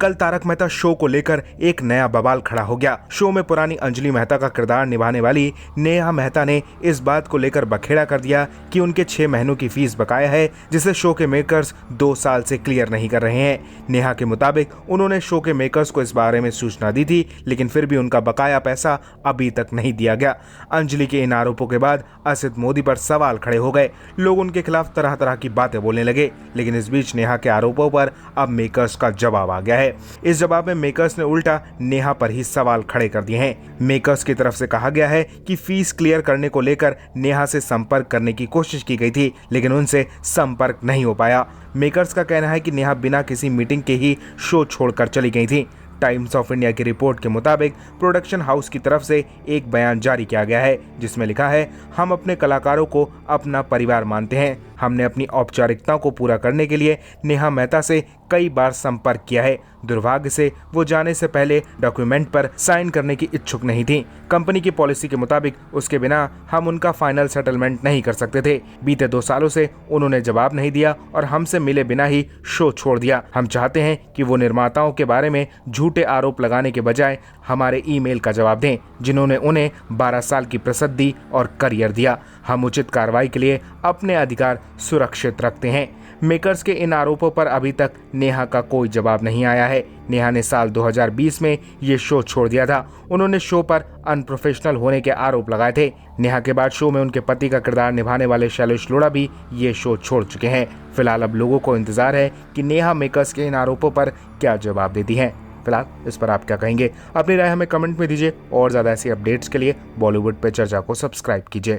कल तारक मेहता शो को लेकर एक नया बवाल खड़ा हो गया। शो में पुरानी अंजलि मेहता का किरदार निभाने वाली नेहा मेहता ने इस बात को लेकर बखेड़ा कर दिया कि उनके 6 महीनों की फीस बकाया है, जिसे शो के मेकर्स 2 साल से क्लियर नहीं कर रहे हैं। नेहा के मुताबिक उन्होंने शो के मेकर्स को इस बारे में सूचना दी थी, लेकिन फिर भी उनका बकाया पैसा अभी तक नहीं दिया गया। अंजलि के इन आरोपों के बाद असित मोदी पर सवाल खड़े हो गए। लोग उनके खिलाफ तरह तरह की बातें बोलने लगे, लेकिन इस बीच नेहा के आरोपों पर अब मेकर्स का जवाब आ गया है। इस जवाब में मेकर्स ने उल्टा नेहा पर ही सवाल खड़े कर दिए हैं। मेकर्स की तरफ से कहा गया है कि फीस क्लियर करने को लेकर नेहा से संपर्क करने की कोशिश की गई थी, लेकिन उनसे संपर्क नहीं हो पाया। मेकर्स का कहना है कि नेहा बिना किसी मीटिंग के ही शो छोड़कर चली गई थी। टाइम्स ऑफ इंडिया की रिपोर्ट के मुताबिक प्रोडक्शन हाउस की तरफ से एक बयान जारी किया गया है, जिसमें लिखा है, हम अपने कलाकारों को अपना परिवार मानते हैं। हमने अपनी औपचारिकताओं को पूरा करने के लिए नेहा मेहता से कई बार संपर्क किया है। दुर्भाग्य से वो जाने से पहले डॉक्यूमेंट पर साइन करने की इच्छुक नहीं थी। कंपनी की पॉलिसी के मुताबिक उसके बिना हम उनका फाइनल सेटलमेंट नहीं कर सकते थे। बीते 2 सालों से उन्होंने जवाब नहीं दिया और हमसे मिले बिना ही शो छोड़ दिया। हम चाहते हैं कि वो निर्माताओं के बारे में झूठे आरोप लगाने के बजाय हमारे ईमेल का जवाब दें, जिन्होंने उन्हें 12 साल की प्रसिद्धि और करियर दिया। हम उचित कार्रवाई के लिए अपने अधिकार सुरक्षित रखते हैं। मेकर्स के इन आरोपों पर अभी तक नेहा का कोई जवाब नहीं आया है। नेहा ने साल 2020 में ये शो छोड़ दिया था। उन्होंने शो पर अनप्रोफेशनल होने के आरोप लगाए थे। नेहा के बाद शो में उनके पति का किरदार निभाने वाले शैलेश लोढ़ा भी ये शो छोड़ चुके हैं। फिलहाल अब लोगों को इंतजार है कि नेहा मेकर्स के इन आरोपों पर क्या जवाब देती हैं। फिलहाल इस पर आप क्या कहेंगे? अपनी राय हमें कमेंट में दीजिए और ज़्यादा ऐसी अपडेट्स के लिए बॉलीवुड पे चर्चा को सब्सक्राइब कीजिए।